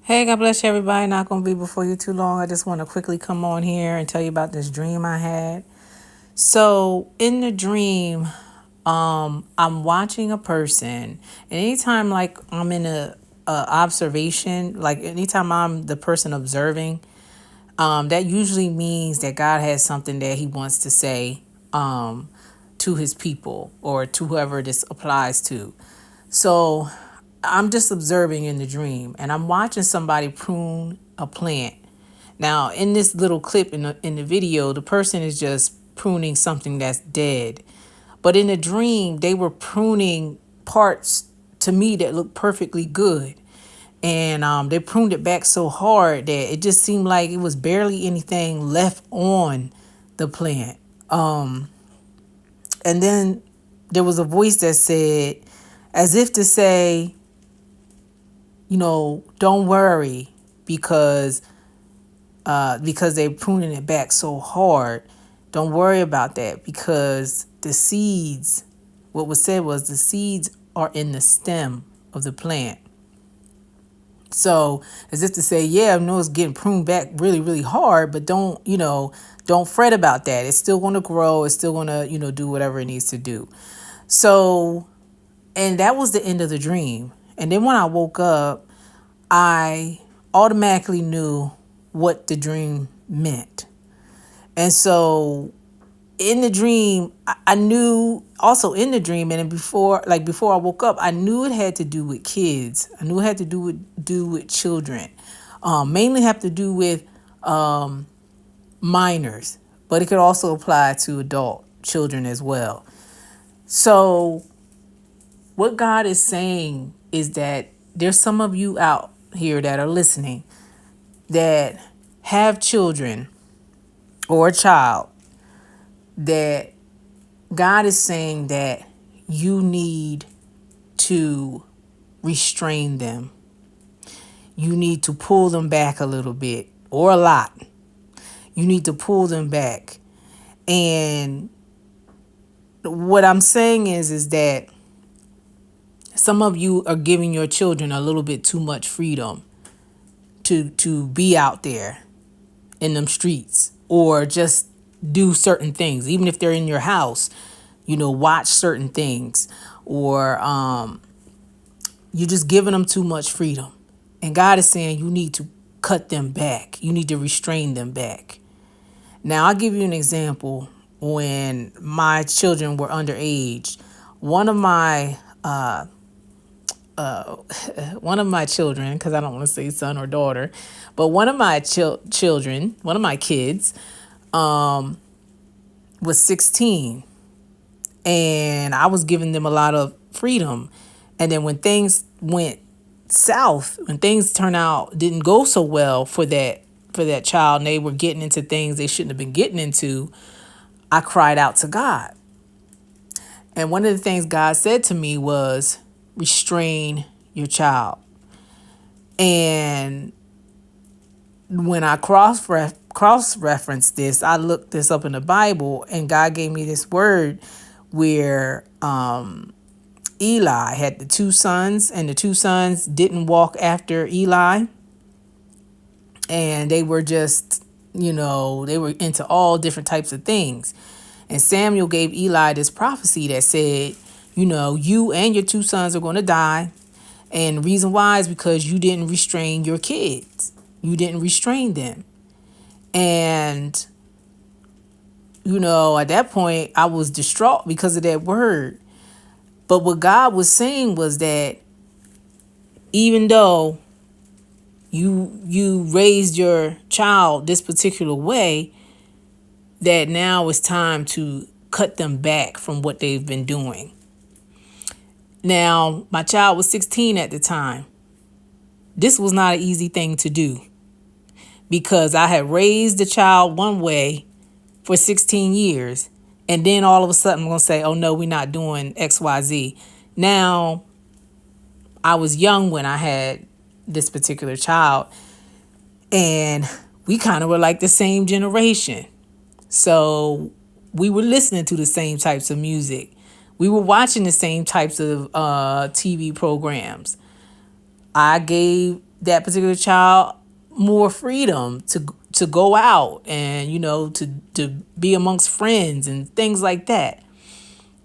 Hey, God bless you, everybody. Not going to be before you too long. I just want to quickly come on here and tell you about this dream I had. So, in the dream, I'm watching a person, and anytime like I'm in a observation, like anytime I'm the person observing, that usually means that God has something that He wants to say to His people or to whoever this applies to. So I'm just observing in the dream and I'm watching somebody prune a plant. Now, in this little clip in the video, the person is just pruning something that's dead. But in the dream, they were pruning parts to me that looked perfectly good. And they pruned it back so hard that it just seemed like it was barely anything left on the plant. And then there was a voice that said, as if to say, don't worry because they're pruning it back so hard. Don't worry about that because the seeds, what was said was the seeds are in the stem of the plant. So as if to say, yeah, I know it's getting pruned back really, really hard, but don't fret about that. It's still going to grow. It's still going to, do whatever it needs to do. So, and that was the end of the dream. And then when I woke up, I automatically knew what the dream meant. And so in the dream, I knew also in the dream and before I woke up, I knew it had to do with kids. I knew it had to do with children. Mainly have to do with minors, but it could also apply to adult children as well. So what God is saying is that there's some of you out here that are listening that have children or a child that God is saying that you need to restrain them. You need to pull them back a little bit or a lot. You need to pull them back. And what I'm saying is that some of you are giving your children a little bit too much freedom to be out there in them streets or just do certain things, even if they're in your house, watch certain things, or you're just giving them too much freedom. And God is saying you need to cut them back. You need to restrain them back. Now, I'll give you an example. When my children were underage, one of my one of my children, because I don't want to say son or daughter, but one of my children, one of my kids, was 16, and I was giving them a lot of freedom. And then when things went south, when things didn't go so well for that child, and they were getting into things they shouldn't have been getting into, I cried out to God. And one of the things God said to me was, restrain your child. And when I cross-referenced this, I looked this up in the Bible, and God gave me this word where Eli had the two sons, and the two sons didn't walk after Eli. And they were just, they were into all different types of things. And Samuel gave Eli this prophecy that said, you and your two sons are going to die. And the reason why is because you didn't restrain your kids. You didn't restrain them. And, at that point, I was distraught because of that word. But what God was saying was that even though you raised your child this particular way, that now it's time to cut them back from what they've been doing. Now, my child was 16 at the time. This was not an easy thing to do because I had raised the child one way for 16 years. And then all of a sudden I'm going to say, oh, no, we're not doing X, Y, Z. Now, I was young when I had this particular child, and we kind of were like the same generation. So we were listening to the same types of music. We were watching the same types of TV programs. I gave that particular child more freedom to go out and to be amongst friends and things like that.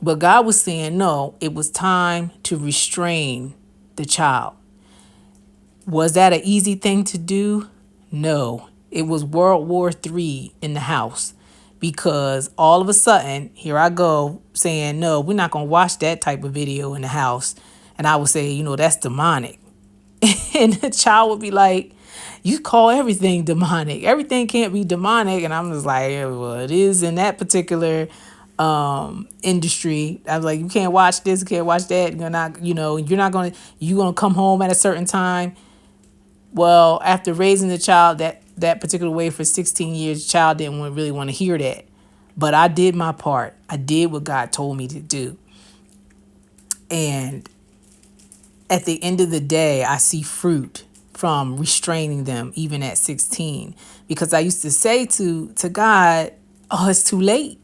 But God was saying no, it was time to restrain the child. Was that an easy thing to do? No. It was World War III in the house, because all of a sudden, here I go saying, no, we're not going to watch that type of video in the house. And I would say, that's demonic. And the child would be like, you call everything demonic. Everything can't be demonic. And I'm just like, yeah, well, it is in that particular industry. I was like, you can't watch this, you can't watch that. You're not, you're going to come home at a certain time. Well, after raising the child that particular way for 16 years, the child didn't really want to hear that. But I did my part. I did what God told me to do. And at the end of the day, I see fruit from restraining them even at 16. Because I used to say to God, oh, it's too late.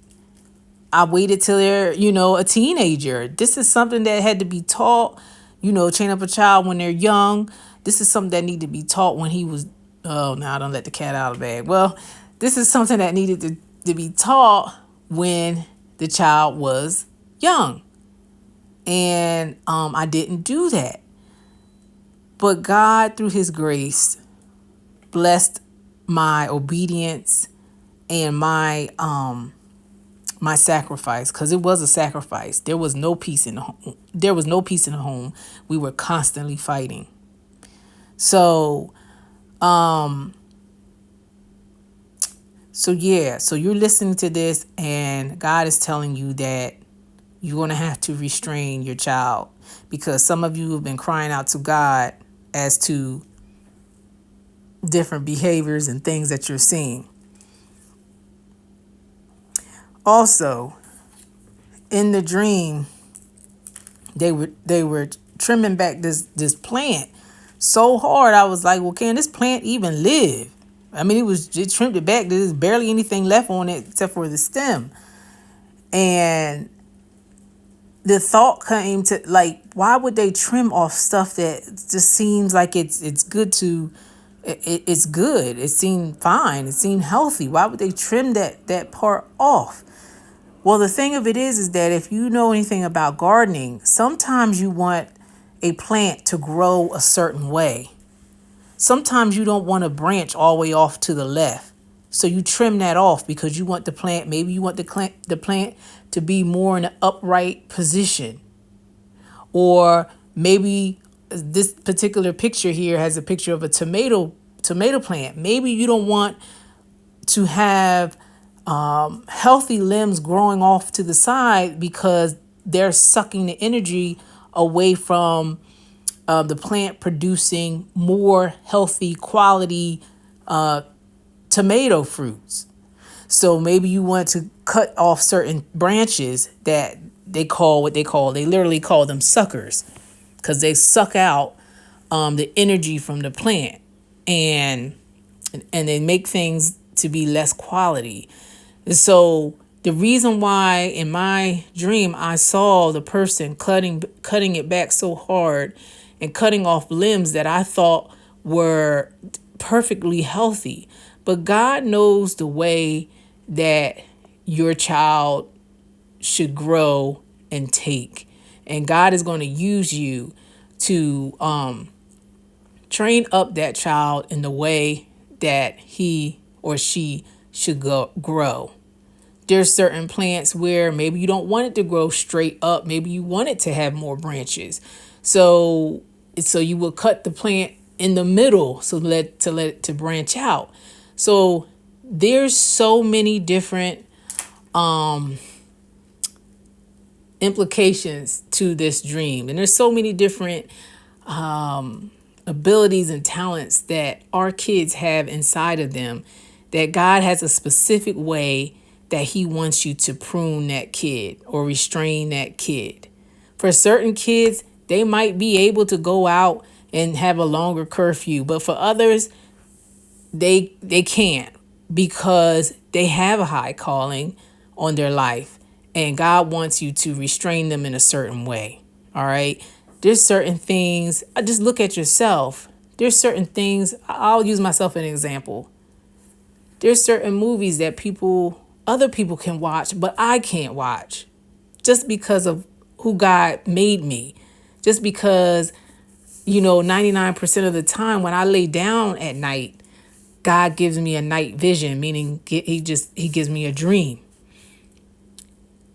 I waited till they're, a teenager. This is something that had to be taught, train up a child when they're young. This is something that needed to be taught when he was, oh, no, I don't let the cat out of the bag. Well, this is something that needed to be taught when the child was young. And I didn't do that. But God, through his grace, blessed my obedience and my sacrifice, because it was a sacrifice. There was no peace in the home. There was no peace in the home. We were constantly fighting. So you're listening to this, and God is telling you that you're going to have to restrain your child, because some of you have been crying out to God as to different behaviors and things that you're seeing. Also, in the dream, they were trimming back this plant so hard. I was like, well, can this plant even live? I mean, it trimmed it back. There's barely anything left on it except for the stem. And the thought came to, like, why would they trim off stuff that just seems like it's good to, it's good. It seemed fine. It seemed healthy. Why would they trim that part off? Well, the thing of it is that if you know anything about gardening, sometimes you want a plant to grow a certain way. Sometimes you don't want a branch all the way off to the left. So you trim that off because you want the plant, maybe you want the plant to be more in an upright position. Or maybe this particular picture here has a picture of a tomato plant. Maybe you don't want to have healthy limbs growing off to the side because they're sucking the energy away from the plant producing more healthy quality tomato fruits. So maybe you want to cut off certain branches that they literally call them suckers, because they suck out the energy from the plant, and they make things to be less quality. And so the reason why in my dream I saw the person cutting it back so hard and cutting off limbs that I thought were perfectly healthy. But God knows the way that your child should grow and take. And God is going to use you to train up that child in the way that he or she should grow. There's certain plants where maybe you don't want it to grow straight up. Maybe you want it to have more branches. So you will cut the plant in the middle to let it to branch out. So there's so many different implications to this dream. And there's so many different abilities and talents that our kids have inside of them, that God has a specific way that he wants you to prune that kid or restrain that kid. For certain kids, they might be able to go out and have a longer curfew, but for others, they can't, because they have a high calling on their life, and God wants you to restrain them in a certain way. All right. There's certain things. Just look at yourself. there's certain things. I'll use myself as an example. There's certain movies that other people can watch, but I can't watch just because of who God made me. Just because, 99% of the time when I lay down at night, God gives me a night vision, meaning he gives me a dream.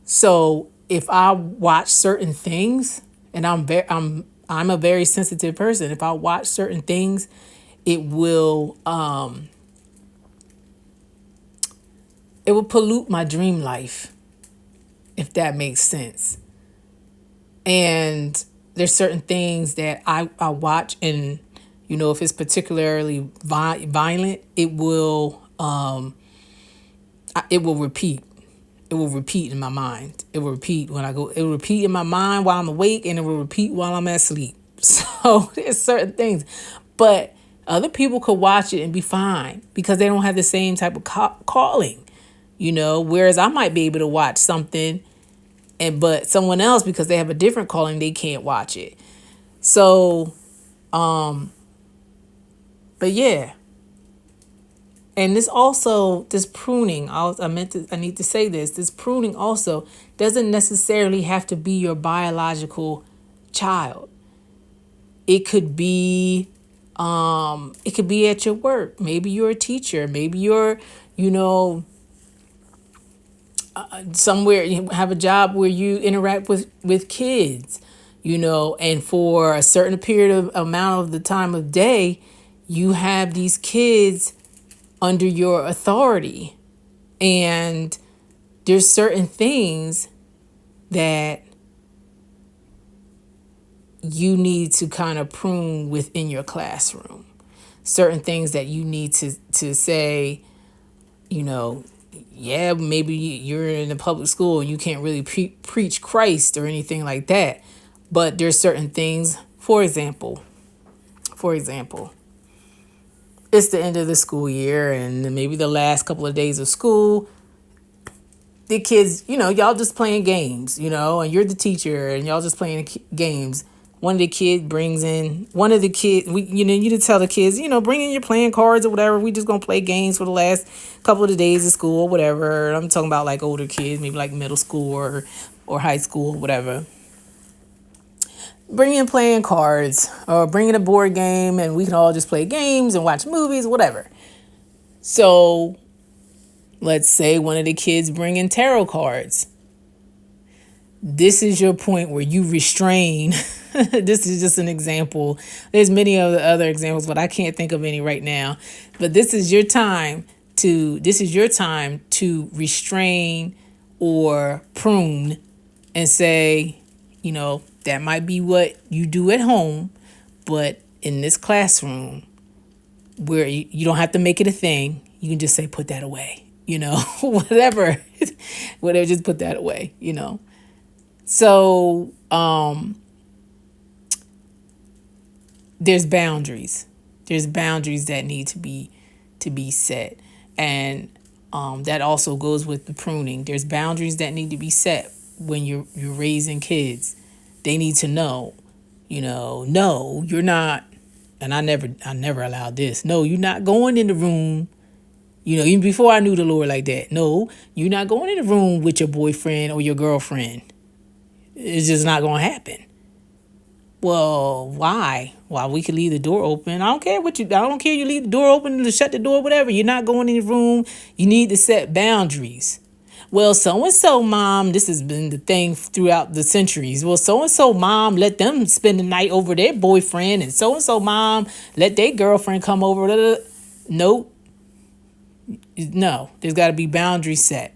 So if I watch certain things, and I'm a very sensitive person, if I watch certain things, it will pollute my dream life, if that makes sense. And there's certain things that I watch, and if it's particularly violent, it will repeat. It will repeat in my mind. It will repeat it will repeat in my mind while I'm awake, and it will repeat while I'm asleep. So there's certain things, but other people could watch it and be fine because they don't have the same type of calling, whereas I might be able to watch something, but someone else, because they have a different calling, they can't watch it. So, but yeah. And this pruning, I need to say this pruning also doesn't necessarily have to be your biological child. It could be at your work. Maybe you're a teacher. Maybe you're, somewhere, you have a job where you interact with kids, and for a certain period of amount of the time of day, you have these kids under your authority. And there's certain things that you need to kind of prune within your classroom. Certain things that you need to say, yeah, maybe you're in a public school and you can't really preach Christ or anything like that. But there's certain things, for example, it's the end of the school year and maybe the last couple of days of school. The kids, y'all just playing games, and you're the teacher and y'all just playing games. One of the kids, you just tell the kids, bring in your playing cards or whatever. We just gonna play games for the last couple of the days of school or whatever. I'm talking about like older kids, maybe like middle school or high school, whatever. Bring in playing cards or bring in a board game and we can all just play games and watch movies, whatever. So let's say one of the kids bring in tarot cards. This is your point where you restrain. This is just an example. There's many other examples, but I can't think of any right now. But this is your time to restrain or prune and say, that might be what you do at home, but in this classroom where you don't have to make it a thing, you can just say, put that away, whatever, just put that away, So, there's boundaries. There's boundaries that need to be set. And that also goes with the pruning. There's boundaries that need to be set when you're raising kids. They need to know, no, you're not. And I never allowed this. No, you're not going in the room. Even before I knew the Lord like that. No, you're not going in the room with your boyfriend or your girlfriend. It's just not going to happen. Well, why? Why, we could leave the door open. I don't care you leave the door open to shut the door, whatever. You're not going in the room. You need to set boundaries. Well, so-and-so mom, this has been the thing throughout the centuries. Well, so-and-so mom, let them spend the night over their boyfriend, and so-and-so mom, let their girlfriend come over. Nope. No, there's got to be boundaries set.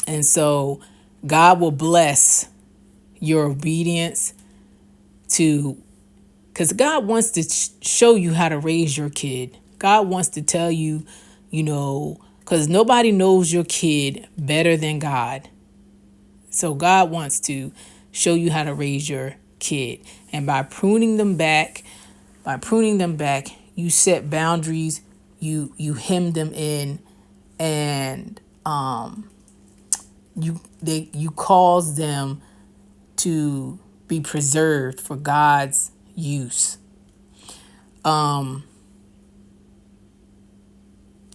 And so God will bless your obedience because God wants to show you how to raise your kid. God wants to tell you, because nobody knows your kid better than God. So God wants to show you how to raise your kid. And by pruning them back, you set boundaries, you hem them in, and you cause them to be preserved for God's use.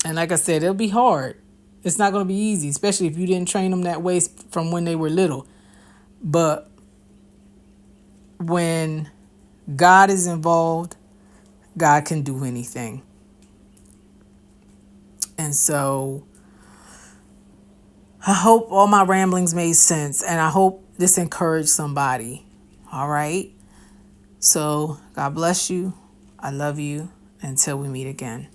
And like I said, it'll be hard. It's not going to be easy, especially if you didn't train them that way from when they were little. But when God is involved, God can do anything. And so I hope all my ramblings made sense, and I hope this encouraged somebody. All right. So God bless you. I love you. Until we meet again.